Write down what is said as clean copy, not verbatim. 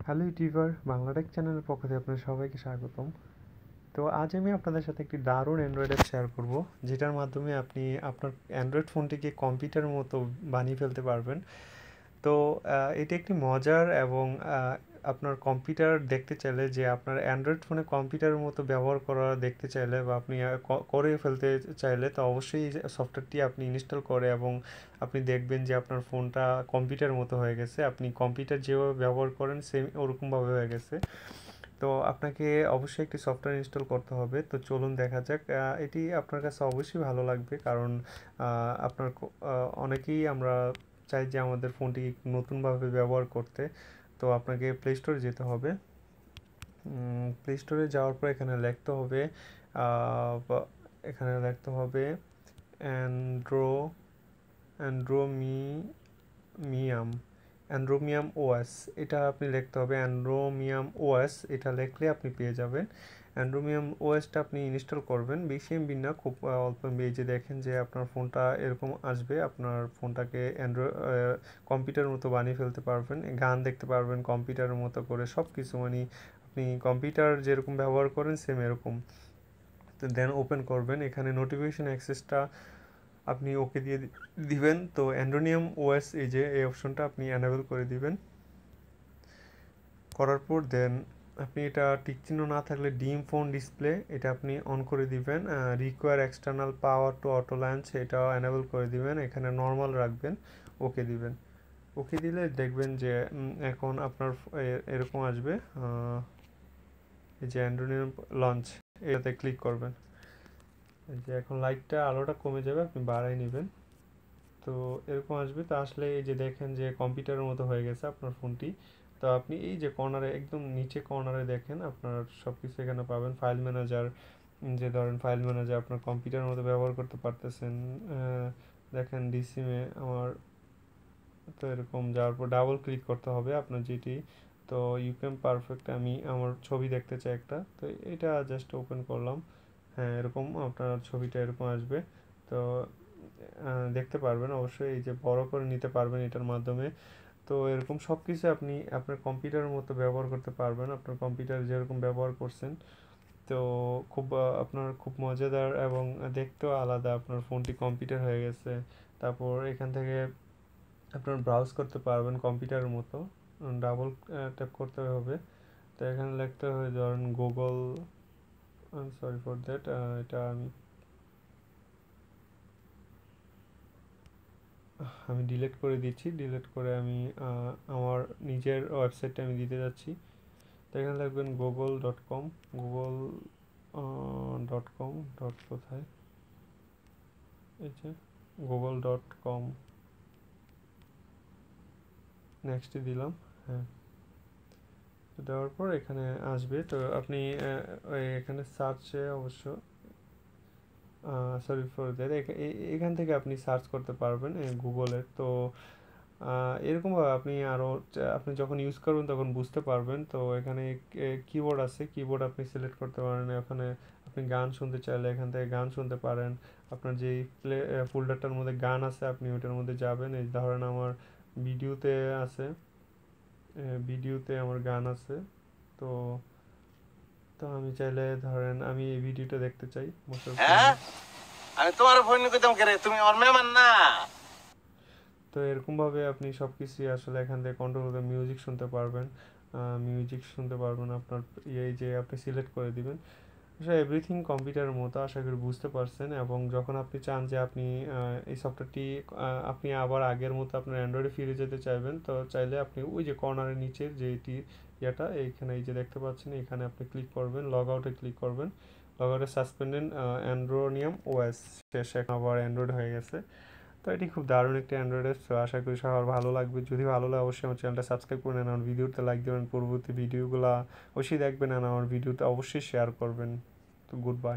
Hello YouTuber, Bangla Tech চ্যানেলের পক্ষ থেকে আপনাদের সবাইকে স্বাগতম। তো আজ আমি আপনাদের সাথে একটি দারুণ অ্যান্ড্রয়েড অ্যাপ শেয়ার করব, যেটার মাধ্যমে আপনি আপনার অ্যান্ড্রয়েড ফোনটিকে কম্পিউটারের মতো বানিয়ে ফেলতে পারবেন। তো এটি একটি মজার এবং আপনার কম্পিউটার দেখতে চাইলে, যে আপনার অ্যান্ড্রয়েড ফোনে কম্পিউটারের মতো ব্যবহার করা দেখতে চাইলে বা আপনি করে ফেলতে চাইলে, তো অবশ্যই এই সফটওয়্যারটি আপনি ইনস্টল করে এবং আপনি দেখবেন যে আপনার ফোনটা কম্পিউটারের মতো হয়ে গেছে। আপনি কম্পিউটার যেভাবে ব্যবহার করেন সেম ওরকমভাবে হয়ে গেছে। তো আপনাকে অবশ্যই একটি সফটওয়্যার ইনস্টল করতে হবে। তো চলুন দেখা যাক। এটি আপনার কাছে অবশ্যই ভালো লাগবে, কারণ আপনার অনেকেই আমরা চাই যে আমাদের ফোনটি নতুনভাবে ব্যবহার করতে। তো আপনাকে প্লে স্টোরে যেতে হবে। প্লে স্টোরে যাওয়ার পর এখানে লিখতে হবে এখানে লিখতে হবে অ্যান্ড্রো অ্যান্ড্রোমি মিয়াম অ্যান্ড্রোমিয়াম ওএস। এটা আপনি লিখতে হবে অ্যান্ড্রোমিয়াম ওএস। এটা লিখলে আপনি পেয়ে যাবেন। অ্যান্ড্রোমিয়াম ওএসটা আপনি ইনস্টল করবেন, বেশি এমবি না, খুব অল্প এমবি। যে দেখেন যে আপনার ফোনটা এরকম আসবে। আপনার ফোনটাকে কম্পিউটারের মতো বানিয়ে ফেলতে পারবেন, গান দেখতে পারবেন কম্পিউটারের মতো করে, সব কিছু মানে আপনি কম্পিউটার যেরকম ব্যবহার করেন সেম এরকম। তো দেন ওপেন করবেন, এখানে নোটিফিকেশন অ্যাক্সেসটা আপনি ওকে দিয়ে দিবেন। তো অ্যান্ড্রোনিয়াম ওএস এই অপশনটা আপনি অ্যানেবল করে দিবেন। করার পর দেন আপনি এটা টিক চিহ্ন না থাকলে ডিম ফোন ডিসপ্লে এটা আপনি অন করে দিবেন। Require external power to auto launch এটাও অ্যানেবল করে দিবেন। এখানে নর্মাল রাখবেন, ওকে দিবেন। ওকে দিলে দেখবেন যে এখন আপনার এরকম আসবে, এই যে অ্যান্ড্রোনিয়াম লঞ্চ, এটাতে ক্লিক করবেন। এই যে এখন লাইটটা আলোটা কমে যাবে, আপনি বাড়াই নেবেন। তো এরকম আসবে। তো আসলে এই যে দেখেন যে কম্পিউটারের মতো হয়ে গেছে আপনার ফোনটি। তো আপনি এই যে কর্নারে, একদম নিচে কর্নারে দেখেন আপনার সব কিছু এখানে পাবেন। ফাইল ম্যানেজার, যে ধরেন ফাইল ম্যানেজার আপনার কম্পিউটারের মতো ব্যবহার করতে পারতেছেন। দেখেন ডিসিমে আমার, তো এরকম যাওয়ার পর ডাবল ক্লিক করতে হবে আপনার যেটি। তো ইউকেম পারফেক্ট, আমি আমার ছবি দেখতে চাই একটা, তো এটা জাস্ট ওপেন করলাম। হ্যাঁ, এরকম আপনার ছবিটা এরকম আসবে। তো দেখতে পারবেন অবশ্যই, এই যে বড় করে নিতে পারবেন এটার মাধ্যমে। তো এরকম সব কিছু আপনি আপনার কম্পিউটারের মতো ব্যবহার করতে পারবেন, আপনার কম্পিউটার যেরকম ব্যবহার করছেন। তো খুব আপনার খুব মজাদার এবং দেখতেও আলাদা, আপনার ফোনটি কম্পিউটার হয়ে গেছে। তারপর এখান থেকে আপনার ব্রাউজ করতে পারবেন কম্পিউটারের মতো। ডাবল ট্যাপ করতে হবে। তো এখানে লিখতে হবে ধরেন গুগল, সরি ফর দ্যাট, এটা আমি ডিলিট করে দিচ্ছি। ডিলিট করে আমি আমার নিজের ওয়েবসাইটটা আমি দিতে যাচ্ছি। তো এখানে লিখবেন google.com, google.com ডট কোথায়, এই যে google.com, নেক্সটে দিলাম। হ্যাঁ, তো দেওয়ার পর এখানে আসবে। তো আপনি এখানে সার্চে অবশ্য, সরি ফর দ্যাট, এখান থেকে আপনি সার্চ করতে পারবেন গুগলের। তো এরকমভাবে আপনি আরও, আপনি যখন ইউজ করবেন তখন বুঝতে পারবেন। তো এখানে কিবোর্ড আছে, কিবোর্ড আপনি সিলেক্ট করতে পারেন। এখানে আপনি গান শুনতে চাইলে এখান থেকে গান শুনতে পারেন। আপনার যেই প্লে ফোল্ডারটার মধ্যে গান আছে আপনি ওইটার মধ্যে যাবেন। এই ধরেন আমার ভিডিওতে আছে, ভিডিওতে আমার গান আছে। তো তো আমি চাইলে ধরেন আমি এই ভিডিওটা দেখতে চাই বছর হ্যাঁ, আমি তোমার ফোন কইতাম কে রে, তুমি আমার মেহমান না। তো এরকমভাবে আপনি সব কিছুই আসলে এখান থেকে কন্ট্রোল করে মিউজিক শুনতে পারবেন। আপনার এই যে আপনি সিলেক্ট করে দিবেন। আসলে এভরিথিং কম্পিউটারের মতো, আশা করি বুঝতে পারছেন। এবং যখন আপনি চান যে আপনি এই সফটওয়্যারটি আপনি আবার আগের মতো আপনার অ্যান্ড্রয়েডে ফিরে যেতে চাইবেন, তো চাইলে আপনি ওই যে কর্নারের নিচের যে এটি ইয়েটা এইখানে এই যে দেখতে পাচ্ছেন, এখানে আপনি ক্লিক করবেন, লগ আউটে ক্লিক করবেন। লগ আউটে সাসপেন্ডেড অ্যান্ড্রোনিয়াম ওএস, শেষ এখন আবার অ্যান্ড্রয়েড হয়ে গেছে। তো এটি খুব দারুণ একটি অ্যান্ড্রয়েড অ্যাপ। তো আশা করি সবার ভালো লাগবে। যদি ভালো লাগে অবশ্যই আমার চ্যানেলটা সাবস্ক্রাইব করে নেন, আমার ভিডিওতে লাইক দেবেন, পরবর্তী ভিডিওগুলো অবশ্যই দেখবেন, আর আমার ভিডিওতে অবশ্যই শেয়ার করবেন। তো গুড বাই।